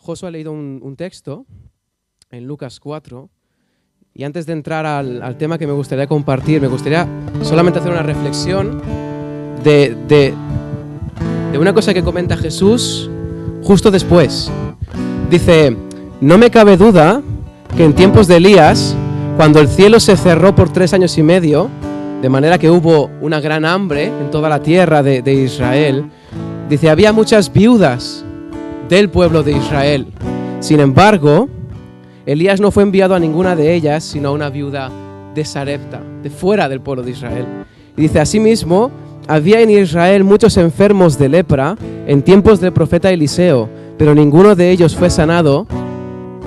Josué ha leído un texto en Lucas 4, y antes de entrar al tema que me gustaría compartir, me gustaría solamente hacer una reflexión de una cosa que comenta Jesús justo después. Dice: no me cabe duda que en tiempos de Elías, cuando el cielo se cerró por 3 años y medio, de manera que hubo una gran hambre en toda la tierra de Israel, dice, había muchas viudas del pueblo de Israel. Sin embargo, Elías no fue enviado a ninguna de ellas, sino a una viuda de Sarepta, de fuera del pueblo de Israel. Y dice, asimismo, había en Israel muchos enfermos de lepra en tiempos del profeta Eliseo, pero ninguno de ellos fue sanado,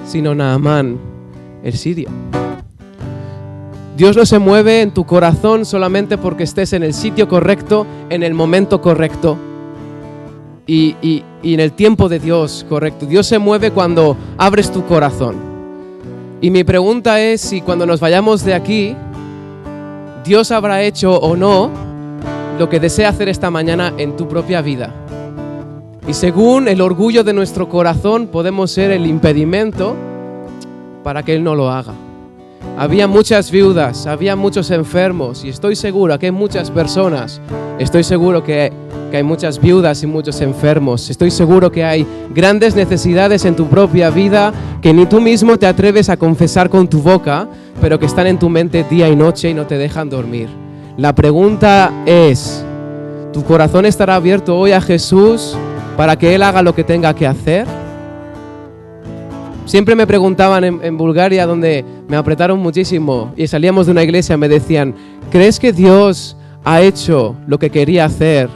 sino Naamán, el sirio. Dios no se mueve en tu corazón solamente porque estés en el sitio correcto, en el momento correcto y en el tiempo de Dios correcto. Dios se mueve cuando abres tu corazón. Y mi pregunta es si cuando nos vayamos de aquí, Dios habrá hecho o no lo que desea hacer esta mañana en tu propia vida. Y según el orgullo de nuestro corazón, podemos ser el impedimento para que Él no lo haga. Había muchas viudas, había muchos enfermos, y estoy seguro que hay muchas personas, estoy seguro que hay muchas viudas y muchos enfermos, estoy seguro que hay grandes necesidades en tu propia vida que ni tú mismo te atreves a confesar con tu boca, pero que están en tu mente día y noche y no te dejan dormir. La pregunta es, ¿tu corazón estará abierto hoy a Jesús para que Él haga lo que tenga que hacer? Siempre me preguntaban en Bulgaria, donde me apretaron muchísimo y salíamos de una iglesia, me decían, ¿crees que Dios ha hecho lo que quería hacer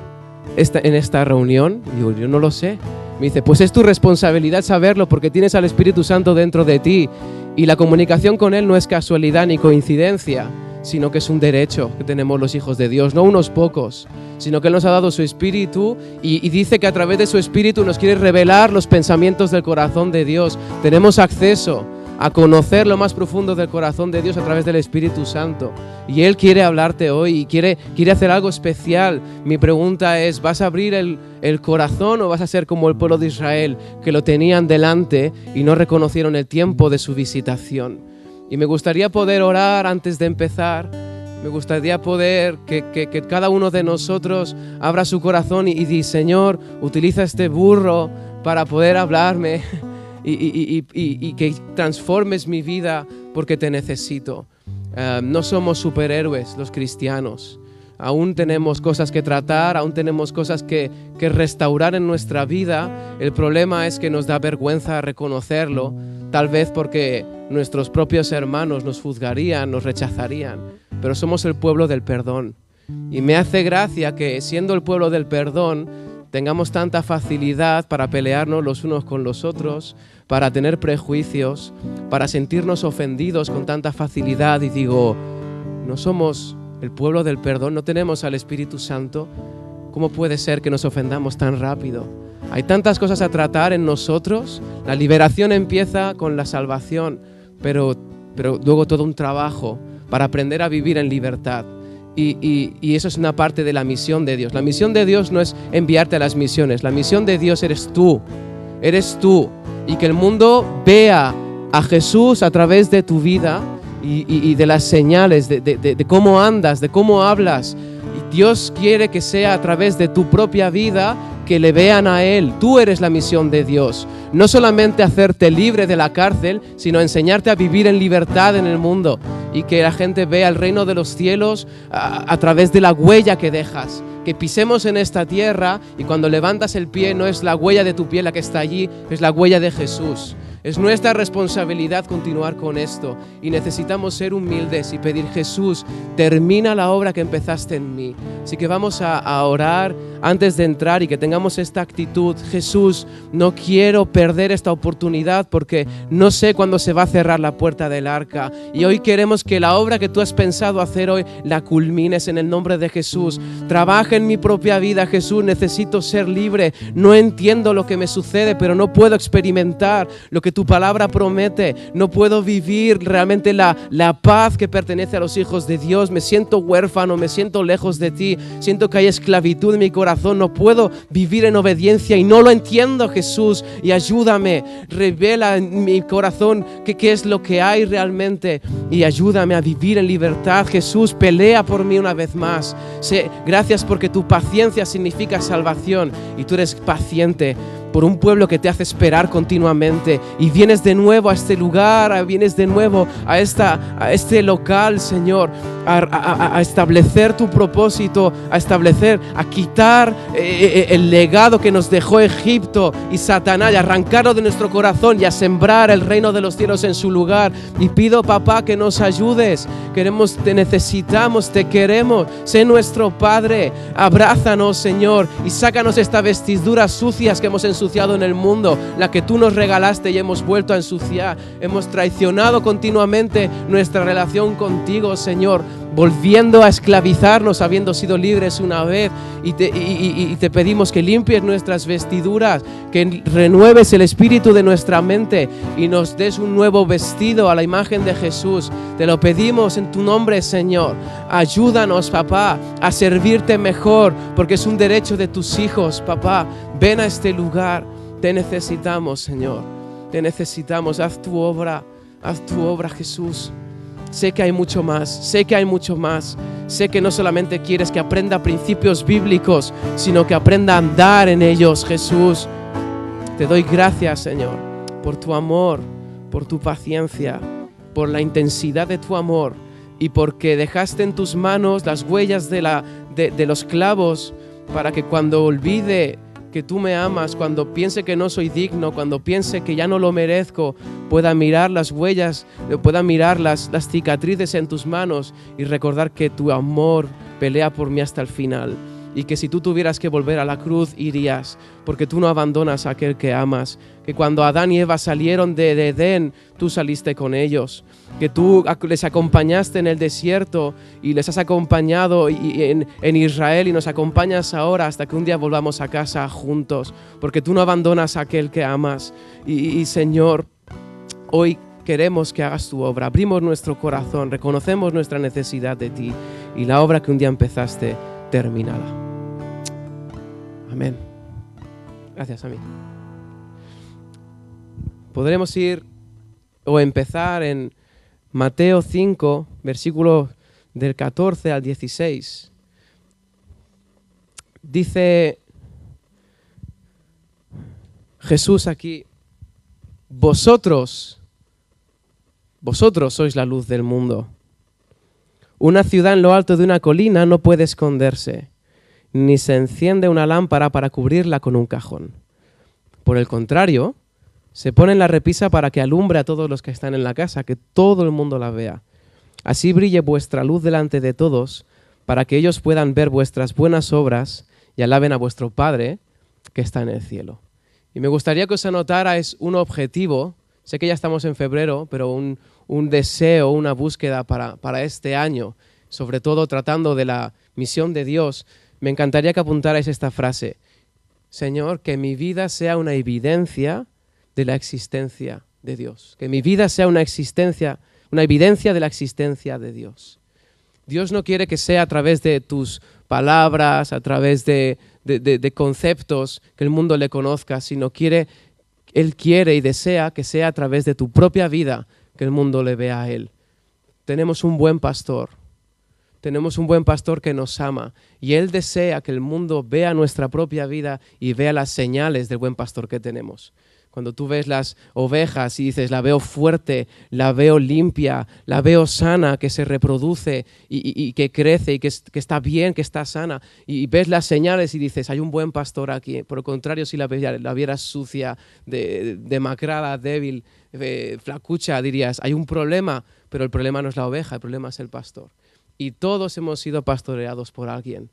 en esta reunión? Y digo, yo no lo sé. Me dice, pues es tu responsabilidad saberlo porque tienes al Espíritu Santo dentro de ti y la comunicación con Él no es casualidad ni coincidencia, sino que es un derecho que tenemos los hijos de Dios, no unos pocos, sino que Él nos ha dado su Espíritu y dice que a través de su Espíritu nos quiere revelar los pensamientos del corazón de Dios. Tenemos acceso a conocer lo más profundo del corazón de Dios a través del Espíritu Santo. Y Él quiere hablarte hoy y quiere hacer algo especial. Mi pregunta es, ¿vas a abrir el corazón o vas a ser como el pueblo de Israel, que lo tenían delante y no reconocieron el tiempo de su visitación? Y me gustaría poder orar antes de empezar. Me gustaría poder que cada uno de nosotros abra su corazón y diga, Señor, utiliza este burro para poder hablarme y que transformes mi vida porque te necesito. No somos superhéroes los cristianos. Aún tenemos cosas que tratar, aún tenemos cosas que restaurar en nuestra vida. El problema es que nos da vergüenza reconocerlo, tal vez porque nuestros propios hermanos nos juzgarían, nos rechazarían, pero somos el pueblo del perdón. Y me hace gracia que siendo el pueblo del perdón tengamos tanta facilidad para pelearnos los unos con los otros, para tener prejuicios, para sentirnos ofendidos con tanta facilidad. Y digo, no somos el pueblo del perdón, no tenemos al Espíritu Santo. ¿Cómo puede ser que nos ofendamos tan rápido? Hay tantas cosas a tratar en nosotros. La liberación empieza con la salvación, pero luego todo un trabajo para aprender a vivir en libertad. Y eso es una parte de la misión de Dios. La misión de Dios no es enviarte a las misiones. La misión de Dios eres tú. Eres tú. Y que el mundo vea a Jesús a través de tu vida y de las señales, de cómo andas, de cómo hablas. Y Dios quiere que sea a través de tu propia vida que le vean a Él. Tú eres la misión de Dios. No solamente hacerte libre de la cárcel, sino enseñarte a vivir en libertad en el mundo y que la gente vea el reino de los cielos a través de la huella que dejas. Que pisemos en esta tierra y cuando levantas el pie no es la huella de tu pie la que está allí, es la huella de Jesús. Es nuestra responsabilidad continuar con esto y necesitamos ser humildes y pedir, Jesús, termina la obra que empezaste en mí. Así que vamos a orar antes de entrar y que tengamos esta actitud. Jesús, no quiero perder esta oportunidad porque no sé cuándo se va a cerrar la puerta del arca. Y hoy queremos que la obra que tú has pensado hacer hoy la culmines en el nombre de Jesús. Trabaja en mi propia vida, Jesús, necesito ser libre. No entiendo lo que me sucede, pero no puedo experimentar lo que tu palabra promete. No puedo vivir realmente la paz que pertenece a los hijos de Dios. Me siento huérfano, me siento lejos de ti. Siento que hay esclavitud en mi corazón. No puedo vivir en obediencia y no lo entiendo, Jesús. Y ayúdame, revela en mi corazón qué es lo que hay realmente. Y ayúdame a vivir en libertad, Jesús. Pelea por mí una vez más. Gracias porque tu paciencia significa salvación y tú eres paciente por un pueblo que te hace esperar continuamente y vienes de nuevo a este lugar, vienes de nuevo a este local, Señor, a establecer tu propósito, a quitar el legado que nos dejó Egipto y Satanás, y arrancarlo de nuestro corazón y a sembrar el reino de los cielos en su lugar. Y pido, papá, que nos ayudes. Te necesitamos, te queremos. Sé nuestro Padre. Abrázanos, Señor, y sácanos estas vestiduras sucias que hemos ensuciado en el mundo, la que tú nos regalaste y hemos vuelto a ensuciar. Hemos traicionado continuamente nuestra relación contigo, Señor, volviendo a esclavizarnos habiendo sido libres una vez, y te pedimos que limpies nuestras vestiduras, que renueves el espíritu de nuestra mente y nos des un nuevo vestido a la imagen de Jesús. Te lo pedimos en tu nombre, Señor. Ayúdanos, papá, a servirte mejor, porque es un derecho de tus hijos, papá. Ven a este lugar, te necesitamos, Señor, te necesitamos. Haz tu obra, Jesús. Sé que hay mucho más, sé que no solamente quieres que aprenda principios bíblicos, sino que aprenda a andar en ellos, Jesús. Te doy gracias, Señor, por tu amor, por tu paciencia, por la intensidad de tu amor y porque dejaste en tus manos las huellas de los clavos para que cuando olvide que tú me amas, cuando piense que no soy digno, cuando piense que ya no lo merezco, pueda mirar las huellas, pueda mirar las cicatrices en tus manos y recordar que tu amor pelea por mí hasta el final. Y que si tú tuvieras que volver a la cruz, irías, porque tú no abandonas a aquel que amas. Que cuando Adán y Eva salieron de Edén, tú saliste con ellos. Que tú les acompañaste en el desierto y les has acompañado en Israel y nos acompañas ahora hasta que un día volvamos a casa juntos. Porque tú no abandonas a aquel que amas. Y Señor, hoy queremos que hagas tu obra. Abrimos nuestro corazón, reconocemos nuestra necesidad de ti y la obra que un día empezaste, termínala. Amén. Gracias a mí. Podremos ir o empezar en Mateo 5, versículos del 14 al 16. Dice Jesús aquí: Vosotros sois la luz del mundo. Una ciudad en lo alto de una colina no puede esconderse, ni se enciende una lámpara para cubrirla con un cajón. Por el contrario, se pone en la repisa para que alumbre a todos los que están en la casa, que todo el mundo la vea. Así brille vuestra luz delante de todos, para que ellos puedan ver vuestras buenas obras y alaben a vuestro Padre que está en el cielo. Y me gustaría que os anotara es un objetivo. Sé que ya estamos en febrero, pero un deseo, una búsqueda para este año, sobre todo tratando de la misión de Dios. Me encantaría que apuntarais esta frase: Señor, que mi vida sea una evidencia de la existencia de Dios. Que mi vida sea una evidencia de la existencia de Dios. Dios no quiere que sea a través de tus palabras, a través de conceptos que el mundo le conozca, sino Él quiere y desea que sea a través de tu propia vida que el mundo le vea a Él. Tenemos un buen pastor. Tenemos un buen pastor que nos ama y Él desea que el mundo vea nuestra propia vida y vea las señales del buen pastor que tenemos. Cuando tú ves las ovejas y dices, la veo fuerte, la veo limpia, la veo sana, que se reproduce y que crece y que está bien, que está sana, y ves las señales y dices, hay un buen pastor aquí. Por el contrario, si la vieras sucia, demacrada, débil, flacucha, dirías, hay un problema, pero el problema no es la oveja, el problema es el pastor. Y todos hemos sido pastoreados por alguien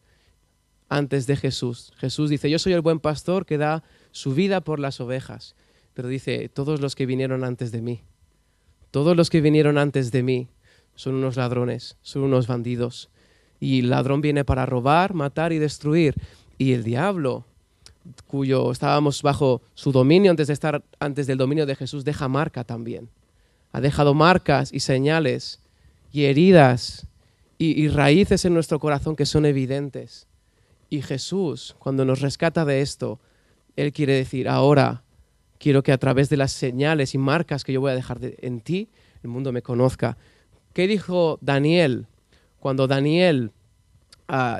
antes de Jesús. Jesús dice, yo soy el buen pastor que da su vida por las ovejas. Pero dice, todos los que vinieron antes de mí, todos los que vinieron antes de mí son unos ladrones, son unos bandidos. Y el ladrón viene para robar, matar y destruir. Y el diablo cuyo estábamos bajo su dominio antes de estar antes del dominio de Jesús, deja marca también. Ha dejado marcas y señales y heridas y raíces en nuestro corazón que son evidentes. Y Jesús, cuando nos rescata de esto, Él quiere decir, ahora quiero que a través de las señales y marcas que yo voy a dejar en ti, el mundo me conozca. ¿Qué dijo Daniel? Cuando Daniel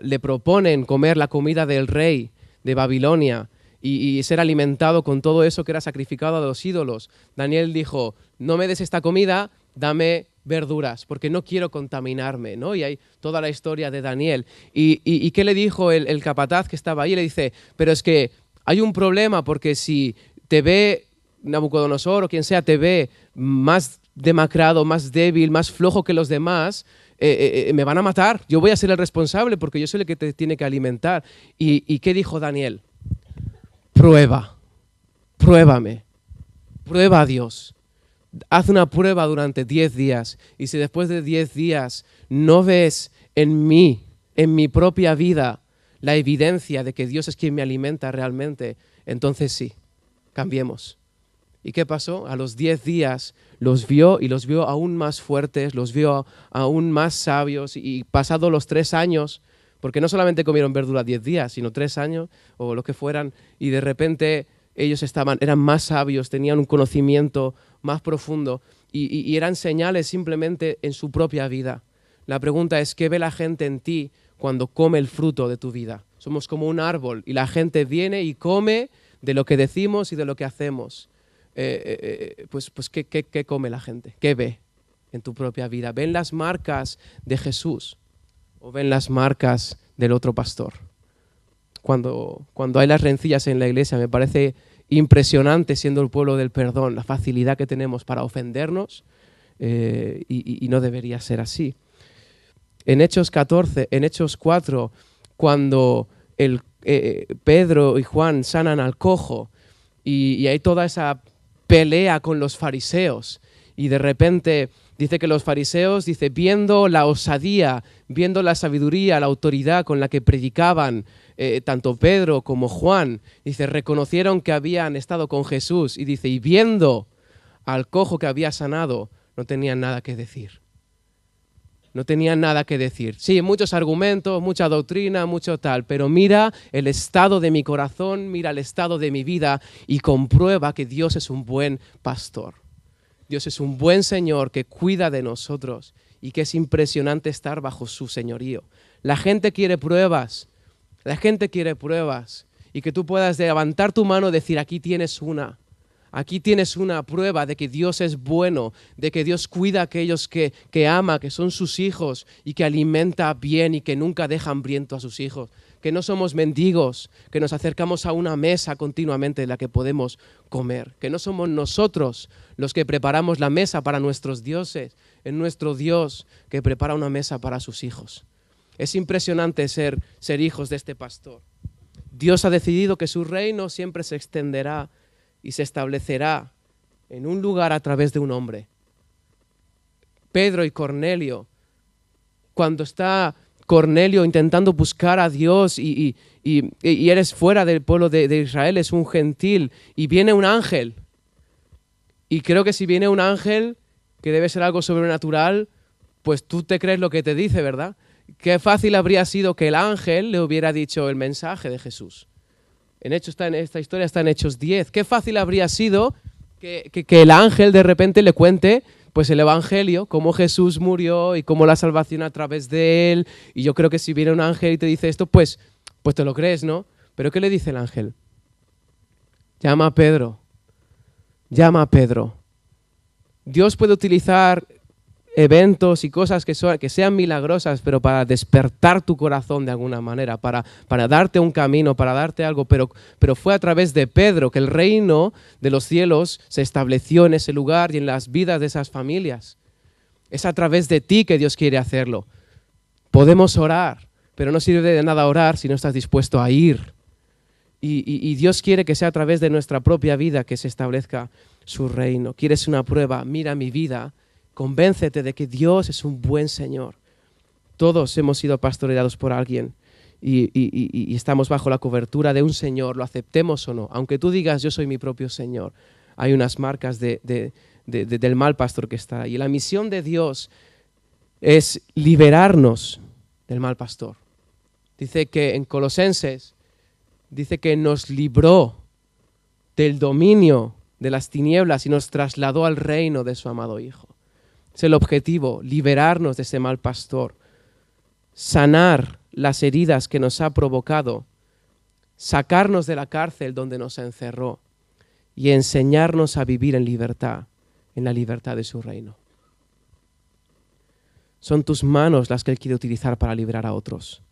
le proponen comer la comida del rey de Babilonia y ser alimentado con todo eso que era sacrificado a los ídolos, Daniel dijo, no me des esta comida, dame verduras, porque no quiero contaminarme, ¿no? Y hay toda la historia de Daniel. ¿Y qué le dijo el capataz que estaba ahí? Le dice, pero es que hay un problema, porque si te ve Nabucodonosor o quien sea, te ve más demacrado, más débil, más flojo que los demás, me van a matar. Yo voy a ser el responsable porque yo soy el que te tiene que alimentar. ¿Y qué dijo Daniel? Pruébame, prueba a Dios. Haz una prueba durante 10 días y si después de 10 días no ves en mí, en mi propia vida, la evidencia de que Dios es quien me alimenta realmente, entonces sí, cambiemos. ¿Y qué pasó? A los 10 días los vio y los vio aún más fuertes, los vio aún más sabios y pasados los 3 años, porque no solamente comieron verdura 10 días, sino 3 años o lo que fueran, y de repente ellos eran más sabios, tenían un conocimiento más profundo y eran señales simplemente en su propia vida. La pregunta es, ¿qué ve la gente en ti cuando come el fruto de tu vida? Somos como un árbol y la gente viene y come de lo que decimos y de lo que hacemos. Pues ¿qué come la gente? ¿Qué ve en tu propia vida? ¿Ven las marcas de Jesús o ven las marcas del otro pastor? Cuando hay las rencillas en la iglesia, me parece impresionante, siendo el pueblo del perdón, la facilidad que tenemos para ofendernos y no debería ser así. En Hechos 4, cuando Pedro y Juan sanan al cojo y hay toda esa pelea con los fariseos y de repente dice que los fariseos, viendo la osadía, viendo la sabiduría, la autoridad con la que predicaban tanto Pedro como Juan, reconocieron que habían estado con Jesús y viendo al cojo que había sanado, no tenían nada que decir. No tenían nada que decir. Sí, muchos argumentos, mucha doctrina, mucho tal, pero mira el estado de mi corazón, mira el estado de mi vida y comprueba que Dios es un buen pastor. Dios es un buen Señor que cuida de nosotros y que es impresionante estar bajo su señorío. La gente quiere pruebas, y que tú puedas levantar tu mano y decir, aquí tienes una prueba de que Dios es bueno, de que Dios cuida a aquellos que ama, que son sus hijos y que alimenta bien y que nunca deja hambriento a sus hijos, que no somos mendigos, que nos acercamos a una mesa continuamente en la que podemos comer, que no somos nosotros los que preparamos la mesa para nuestros dioses, es nuestro Dios que prepara una mesa para sus hijos. Es impresionante ser hijos de este pastor. Dios ha decidido que su reino siempre se extenderá y se establecerá en un lugar a través de un hombre. Pedro y Cornelio, cuando está Cornelio intentando buscar a Dios y eres fuera del pueblo de Israel, es un gentil, y viene un ángel. Y creo que si viene un ángel, que debe ser algo sobrenatural, pues tú te crees lo que te dice, ¿verdad? Qué fácil habría sido que el ángel le hubiera dicho el mensaje de Jesús. Esta historia está en Hechos 10. Qué fácil habría sido que el ángel de repente le cuente pues el evangelio, cómo Jesús murió y cómo la salvación a través de él. Y yo creo que si viene un ángel y te dice esto, pues te lo crees, ¿no? Pero ¿qué le dice el ángel? Llama a Pedro. Dios puede utilizar eventos y cosas que sean milagrosas, pero para despertar tu corazón de alguna manera, para darte un camino, para darte algo, pero fue a través de Pedro que el reino de los cielos se estableció en ese lugar y en las vidas de esas familias. Es a través de ti que Dios quiere hacerlo. Podemos orar, pero no sirve de nada orar si no estás dispuesto a ir. Y Dios quiere que sea a través de nuestra propia vida que se establezca su reino. ¿Quieres una prueba? Mira mi vida. Convéncete de que Dios es un buen Señor. Todos hemos sido pastoreados por alguien y estamos bajo la cobertura de un Señor, lo aceptemos o no. Aunque tú digas, yo soy mi propio Señor, hay unas marcas del mal pastor que está ahí. Y la misión de Dios es liberarnos del mal pastor. Dice que en Colosenses, dice que nos libró del dominio de las tinieblas y nos trasladó al reino de su amado Hijo. Es el objetivo, liberarnos de ese mal pastor, sanar las heridas que nos ha provocado, sacarnos de la cárcel donde nos encerró y enseñarnos a vivir en libertad, en la libertad de su reino. Son tus manos las que Él quiere utilizar para liberar a otros.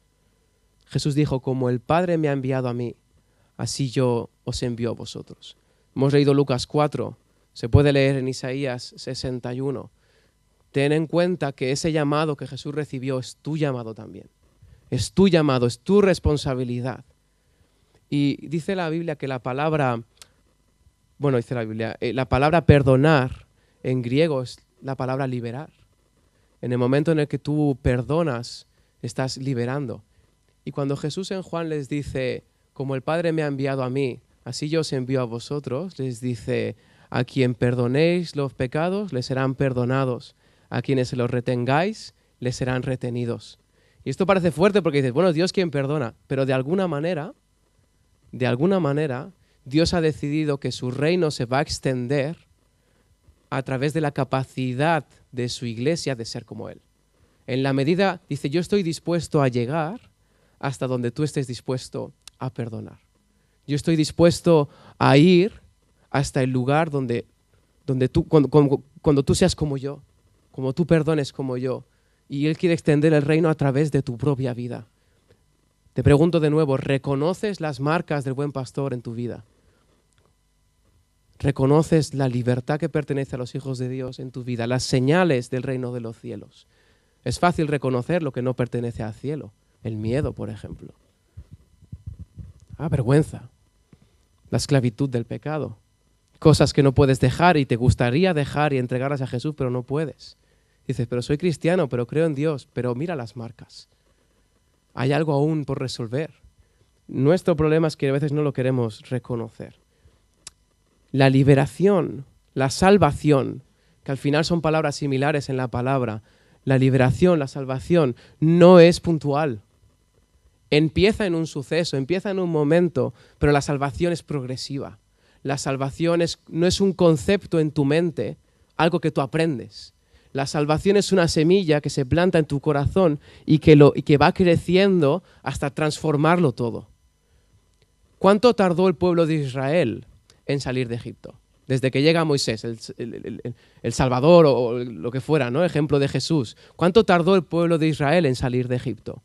Jesús dijo, como el Padre me ha enviado a mí, así yo os envío a vosotros. Hemos leído Lucas 4, se puede leer en Isaías 61. Ten en cuenta que ese llamado que Jesús recibió es tu llamado también. Es tu llamado, es tu responsabilidad. Y dice la Biblia que la palabra perdonar en griego es la palabra liberar. En el momento en el que tú perdonas, estás liberando. Y cuando Jesús en Juan les dice, como el Padre me ha enviado a mí, así yo os envío a vosotros, les dice, a quien perdonéis los pecados, les serán perdonados. A quienes se los retengáis, les serán retenidos. Y esto parece fuerte porque dices, bueno, Dios quien perdona, pero de alguna manera, Dios ha decidido que su reino se va a extender a través de la capacidad de su iglesia de ser como Él. En la medida, dice, yo estoy dispuesto a llegar hasta donde tú estés dispuesto a perdonar. Yo estoy dispuesto a ir hasta el lugar donde tú, cuando tú seas como yo, como tú perdones como yo, y Él quiere extender el reino a través de tu propia vida. Te pregunto de nuevo, ¿reconoces las marcas del buen pastor en tu vida? ¿Reconoces la libertad que pertenece a los hijos de Dios en tu vida? Las señales del reino de los cielos. Es fácil reconocer lo que no pertenece al cielo. El miedo, por ejemplo. La vergüenza. La esclavitud del pecado. Cosas que no puedes dejar y te gustaría dejar y entregarlas a Jesús, pero no puedes. Dices, pero soy cristiano, pero creo en Dios, pero mira las marcas. Hay algo aún por resolver. Nuestro problema es que a veces no lo queremos reconocer. La liberación, la salvación, que al final son palabras similares en la palabra, la liberación, la salvación, no es puntual. Empieza en un suceso, empieza en un momento, pero la salvación es progresiva. La salvación no es un concepto en tu mente, algo que tú aprendes. La salvación es una semilla que se planta en tu corazón y que va creciendo hasta transformarlo todo. ¿Cuánto tardó el pueblo de Israel en salir de Egipto? Desde que llega Moisés, el Salvador o lo que fuera, ¿no? Ejemplo de Jesús. ¿Cuánto tardó el pueblo de Israel en salir de Egipto?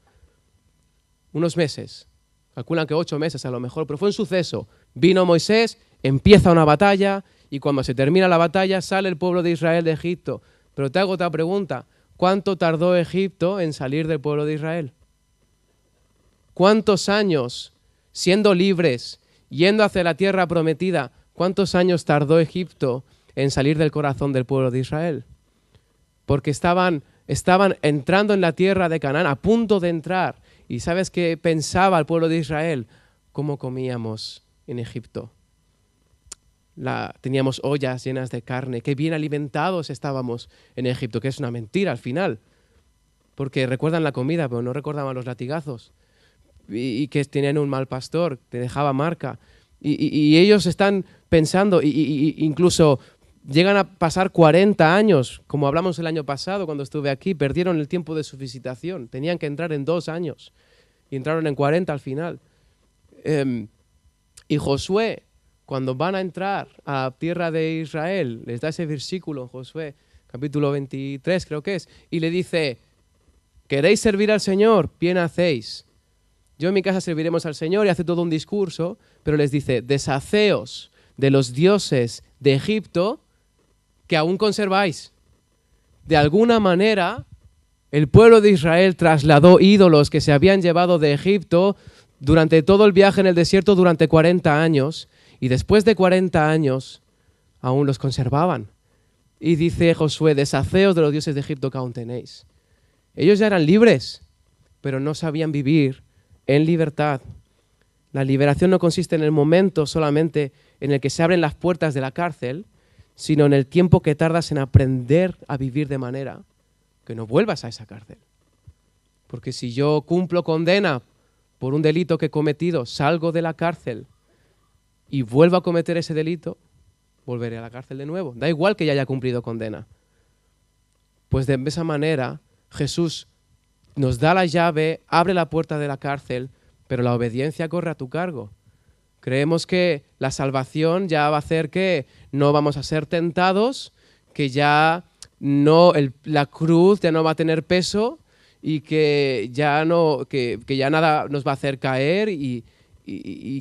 Unos meses. Calculan que 8 meses a lo mejor, pero fue un suceso. Vino Moisés, empieza una batalla y cuando se termina la batalla sale el pueblo de Israel de Egipto. Pero te hago otra pregunta. ¿Cuánto tardó Egipto en salir del pueblo de Israel? ¿Cuántos años, siendo libres, yendo hacia la tierra prometida, cuántos años tardó Egipto en salir del corazón del pueblo de Israel? Porque estaban entrando en la tierra de Canaán, a punto de entrar. ¿Y sabes qué pensaba el pueblo de Israel? ¿Cómo comíamos en Egipto? Teníamos ollas llenas de carne, qué bien alimentados estábamos en Egipto, que es una mentira al final, porque recuerdan la comida, pero no recordaban los latigazos, y que tenían un mal pastor, te dejaba marca, y ellos están pensando, incluso llegan a pasar 40 años, como hablamos el año pasado cuando estuve aquí, perdieron el tiempo de su visitación, tenían que entrar en 2 años, y entraron en 40 al final. Y Josué, cuando van a entrar a tierra de Israel, les da ese versículo, Josué, capítulo 23 creo que es, y le dice, ¿queréis servir al Señor? Bien hacéis. Yo en mi casa serviremos al Señor, y hace todo un discurso, pero les dice, deshaceos de los dioses de Egipto que aún conserváis. De alguna manera, el pueblo de Israel trasladó ídolos que se habían llevado de Egipto durante todo el viaje en el desierto durante 40 años, y después de 40 años aún los conservaban. Y dice Josué, deshaceos de los dioses de Egipto que aún tenéis. Ellos ya eran libres, pero no sabían vivir en libertad. La liberación no consiste en el momento solamente en el que se abren las puertas de la cárcel, sino en el tiempo que tardas en aprender a vivir de manera que no vuelvas a esa cárcel. Porque si yo cumplo condena por un delito que he cometido, salgo de la cárcel y vuelvo a cometer ese delito, volveré a la cárcel de nuevo. Da igual que ya haya cumplido condena. Pues de esa manera Jesús nos da la llave, abre la puerta de la cárcel, pero la obediencia corre a tu cargo. Creemos que la salvación ya va a hacer que no vamos a ser tentados, que ya no, la cruz ya no va a tener peso y que ya nada nos va a hacer caer y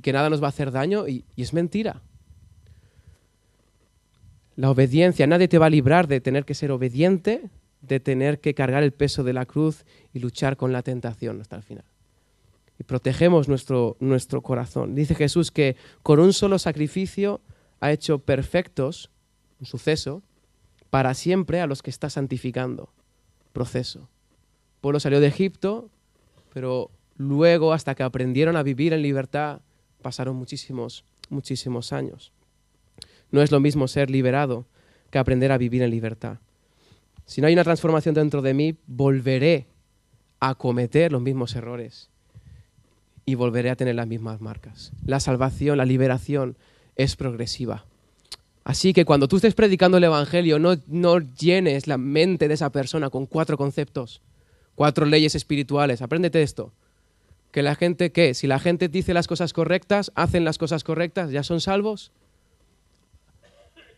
que nada nos va a hacer daño, y es mentira. La obediencia, nadie te va a librar de tener que ser obediente, de tener que cargar el peso de la cruz y luchar con la tentación hasta el final. Y protegemos nuestro corazón. Dice Jesús que con un solo sacrificio ha hecho perfectos, un suceso, para siempre a los que está santificando. Proceso. El pueblo salió de Egipto, pero luego, hasta que aprendieron a vivir en libertad, pasaron muchísimos años. No es lo mismo ser liberado que aprender a vivir en libertad. Si no hay una transformación dentro de mí, volveré a cometer los mismos errores y volveré a tener las mismas marcas. La salvación, la liberación es progresiva. Así que cuando tú estés predicando el Evangelio, no llenes la mente de esa persona con 4 conceptos, 4 leyes espirituales. Apréndete esto. Que la gente, ¿qué? Si la gente dice las cosas correctas, hacen las cosas correctas, ¿ya son salvos?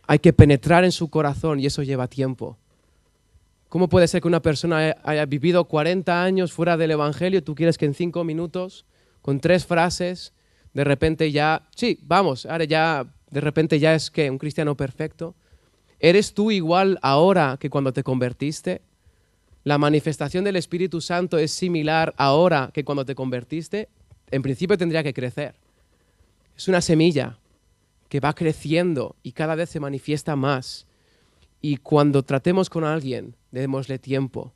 Hay que penetrar en su corazón y eso lleva tiempo. ¿Cómo puede ser que una persona haya vivido 40 años fuera del Evangelio y tú quieres que en 5 minutos, con 3 frases, de repente ya, sí, vamos, ahora ya, de repente ya es que un cristiano perfecto? ¿Eres tú igual ahora que cuando te convertiste? ¿La manifestación del Espíritu Santo es similar ahora que cuando te convertiste? En principio tendría que crecer. Es una semilla que va creciendo y cada vez se manifiesta más. Y cuando tratemos con alguien, démosle tiempo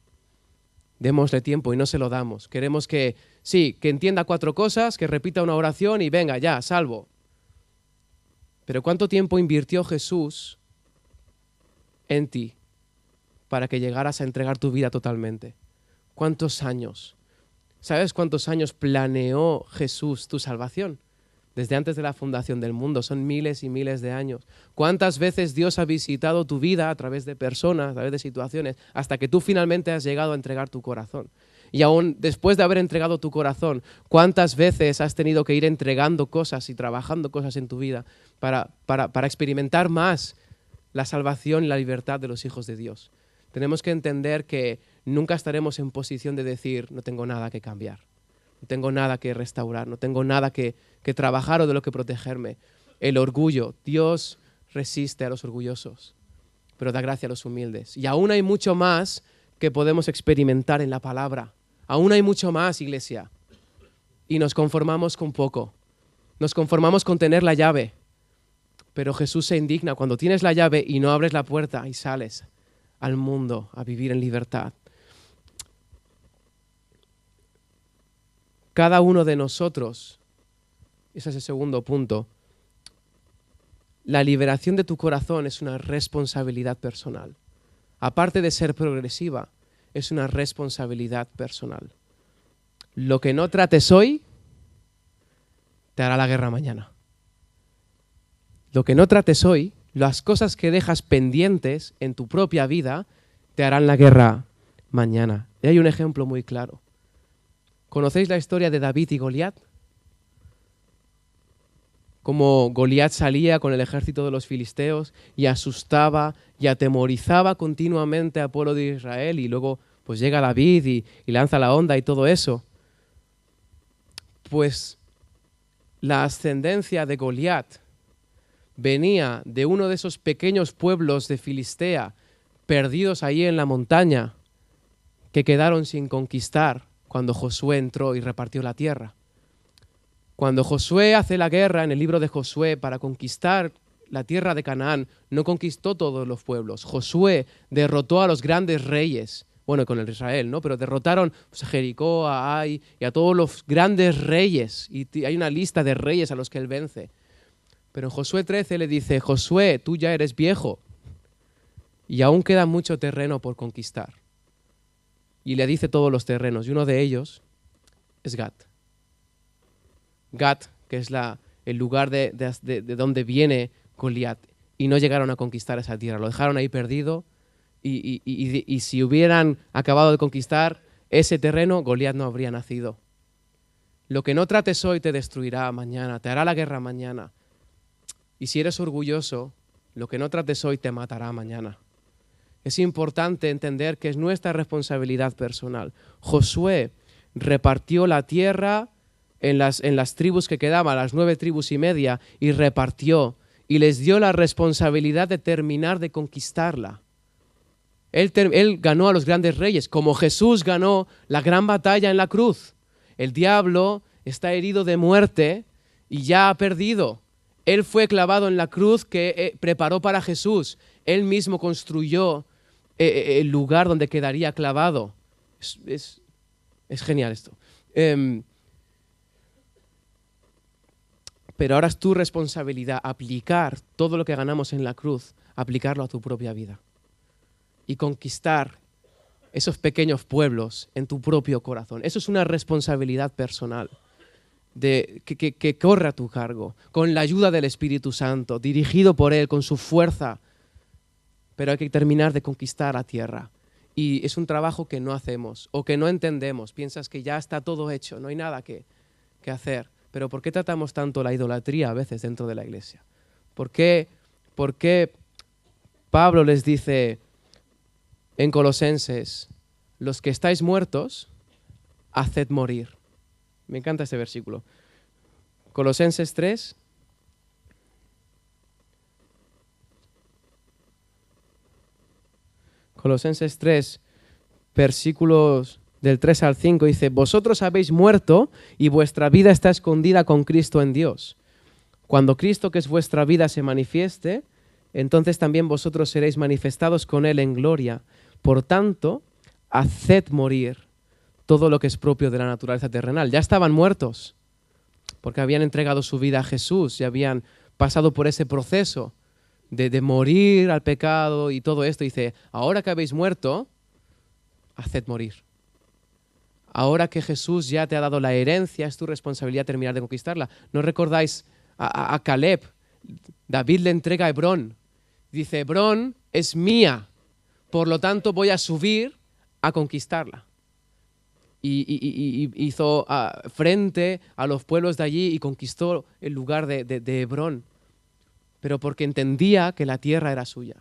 y no se lo damos. Queremos que, sí, que entienda 4 cosas, que repita una oración y venga, ya, salvo. Pero ¿cuánto tiempo invirtió Jesús en ti para que llegaras a entregar tu vida totalmente? ¿Cuántos años? ¿Sabes cuántos años planeó Jesús tu salvación? Desde antes de la fundación del mundo, son miles y miles de años. ¿Cuántas veces Dios ha visitado tu vida a través de personas, a través de situaciones, hasta que tú finalmente has llegado a entregar tu corazón? Y aún después de haber entregado tu corazón, ¿cuántas veces has tenido que ir entregando cosas y trabajando cosas en tu vida para experimentar más la salvación y la libertad de los hijos de Dios? Tenemos que entender que nunca estaremos en posición de decir, no tengo nada que cambiar. No tengo nada que restaurar, no tengo nada que trabajar o de lo que protegerme. El orgullo, Dios resiste a los orgullosos, pero da gracia a los humildes. Y aún hay mucho más que podemos experimentar en la palabra. Aún hay mucho más, iglesia. Y nos conformamos con poco. Nos conformamos con tener la llave. Pero Jesús se indigna cuando tienes la llave y no abres la puerta y sales al mundo a vivir en libertad. Cada uno de nosotros, ese es el segundo punto, la liberación de tu corazón es una responsabilidad personal. Aparte de ser progresiva, es una responsabilidad personal. Lo que no trates hoy, te hará la guerra mañana. Lo que no trates hoy, las cosas que dejas pendientes en tu propia vida, te harán la guerra mañana. Y hay un ejemplo muy claro. ¿Conocéis la historia de David y Goliat? Cómo Goliat salía con el ejército de los filisteos y asustaba y atemorizaba continuamente al pueblo de Israel, y luego pues llega David y lanza la onda y todo eso. Pues la ascendencia de Goliat venía de uno de esos pequeños pueblos de Filistea perdidos ahí en la montaña que quedaron sin conquistar cuando Josué entró y repartió la tierra. Cuando Josué hace la guerra en el libro de Josué para conquistar la tierra de Canaán, no conquistó todos los pueblos. Josué derrotó a los grandes reyes bueno, con el Israel, ¿no? Pero derrotaron pues, a Jericó, a Ai y a todos los grandes reyes. Y hay una lista de reyes a los que él vence. Pero en Josué 13 le dice, Josué, tú ya eres viejo y aún queda mucho terreno por conquistar. Y le dice todos los terrenos, y uno de ellos es Gat. Gat, que es el lugar de donde viene Goliat. Y no llegaron a conquistar esa tierra, lo dejaron ahí perdido. Y si hubieran acabado de conquistar ese terreno, Goliat no habría nacido. Lo que no trates hoy te destruirá mañana, te hará la guerra mañana. Y si eres orgulloso, lo que no trates hoy te matará mañana. Es importante entender que es nuestra responsabilidad personal. Josué repartió la tierra en las tribus que quedaban, las 9 tribus y media, y repartió, y les dio la responsabilidad de terminar de conquistarla. Él ganó a los grandes reyes, como Jesús ganó la gran batalla en la cruz. El diablo está herido de muerte y ya ha perdido. Él fue clavado en la cruz que preparó para Jesús. Él mismo construyó el lugar donde quedaría clavado. Es genial esto. Pero ahora es tu responsabilidad aplicar todo lo que ganamos en la cruz, aplicarlo a tu propia vida. Y conquistar esos pequeños pueblos en tu propio corazón. Eso es una responsabilidad personal que corre a tu cargo, con la ayuda del Espíritu Santo, dirigido por Él, con su fuerza. Pero hay que terminar de conquistar la tierra. Y es un trabajo que no hacemos o que no entendemos. Piensas que ya está todo hecho, no hay nada que hacer. Pero ¿por qué tratamos tanto la idolatría a veces dentro de la iglesia? ¿Por qué Pablo les dice en Colosenses, los que estáis muertos, haced morir? Me encanta este versículo. Colosenses 3. Colosenses 3, versículos del 3 al 5, dice, vosotros habéis muerto y vuestra vida está escondida con Cristo en Dios. Cuando Cristo, que es vuestra vida, se manifieste, entonces también vosotros seréis manifestados con Él en gloria. Por tanto, haced morir todo lo que es propio de la naturaleza terrenal. Ya estaban muertos, porque habían entregado su vida a Jesús y habían pasado por ese proceso de morir al pecado y todo esto. Dice, ahora que habéis muerto, haced morir. Ahora que Jesús ya te ha dado la herencia, es tu responsabilidad terminar de conquistarla. ¿No recordáis a Caleb? David le entrega a Hebrón. Dice, Hebrón es mía, por lo tanto voy a subir a conquistarla. Y hizo frente a los pueblos de allí y conquistó el lugar de Hebrón. Pero porque entendía que la tierra era suya.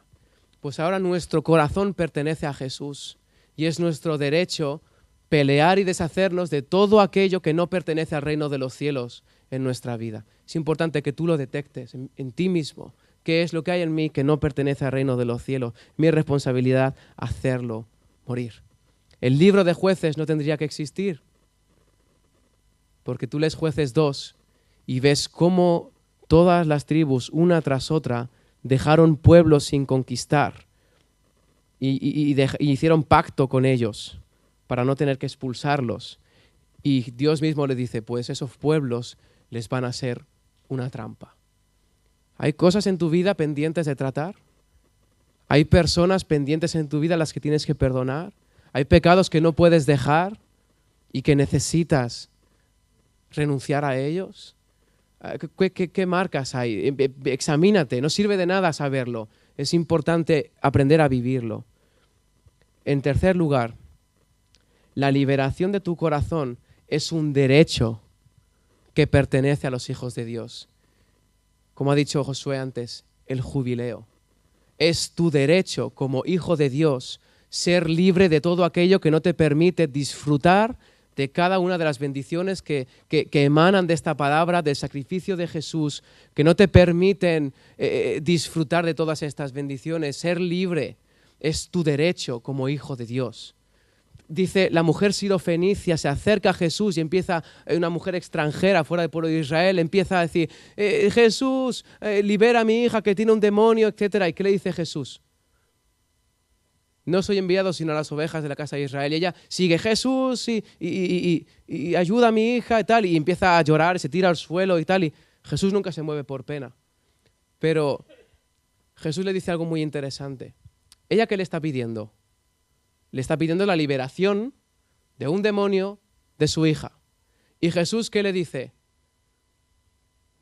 Pues ahora nuestro corazón pertenece a Jesús y es nuestro derecho pelear y deshacernos de todo aquello que no pertenece al reino de los cielos en nuestra vida. Es importante que tú lo detectes en ti mismo. ¿Qué es lo que hay en mí que no pertenece al reino de los cielos? Mi responsabilidad, hacerlo morir. El libro de Jueces no tendría que existir, porque tú lees Jueces 2 y ves cómo todas las tribus, una tras otra, dejaron pueblos sin conquistar y hicieron pacto con ellos para no tener que expulsarlos. Y Dios mismo le dice, pues esos pueblos les van a ser una trampa. ¿Hay cosas en tu vida pendientes de tratar? ¿Hay personas pendientes en tu vida a las que tienes que perdonar? ¿Hay pecados que no puedes dejar y que necesitas renunciar a ellos? ¿Qué marcas hay? Examínate, no sirve de nada saberlo. Es importante aprender a vivirlo. En tercer lugar, la liberación de tu corazón es un derecho que pertenece a los hijos de Dios. Como ha dicho Josué antes, el jubileo. Es tu derecho como hijo de Dios ser libre de todo aquello que no te permite disfrutar de cada una de las bendiciones que emanan de esta palabra, del sacrificio de Jesús, que no te permiten disfrutar de todas estas bendiciones. Ser libre es tu derecho como hijo de Dios. Dice, la mujer sirofenicia se acerca a Jesús y empieza, una mujer extranjera fuera del pueblo de Israel, empieza a decir, Jesús, libera a mi hija que tiene un demonio, etc. ¿Y qué le dice Jesús? No soy enviado sino a las ovejas de la casa de Israel. Y ella sigue, Jesús, y ayuda a mi hija y tal. Y empieza a llorar, se tira al suelo y tal. Y Jesús nunca se mueve por pena. Pero Jesús le dice algo muy interesante. ¿Ella qué le está pidiendo? Le está pidiendo la liberación de un demonio de su hija. ¿Y Jesús qué le dice?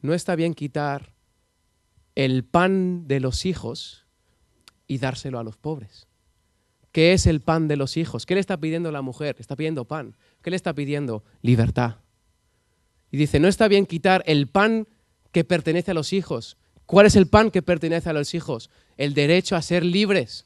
No está bien quitar el pan de los hijos y dárselo a los pobres. ¿Qué es el pan de los hijos? ¿Qué le está pidiendo la mujer? Le está pidiendo pan. ¿Qué le está pidiendo? Libertad. Y dice, no está bien quitar el pan que pertenece a los hijos. ¿Cuál es el pan que pertenece a los hijos? El derecho a ser libres.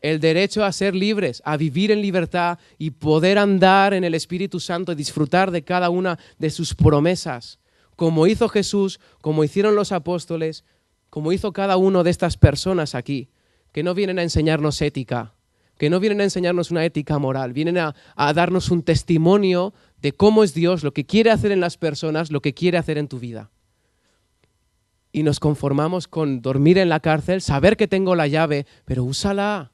El derecho a ser libres, a vivir en libertad y poder andar en el Espíritu Santo y disfrutar de cada una de sus promesas. Como hizo Jesús, como hicieron los apóstoles, como hizo cada uno de estas personas aquí, que no vienen a enseñarnos ética, que no vienen a enseñarnos una ética moral, vienen a darnos un testimonio de cómo es Dios, lo que quiere hacer en las personas, lo que quiere hacer en tu vida. Y nos conformamos con dormir en la cárcel, saber que tengo la llave, pero úsala,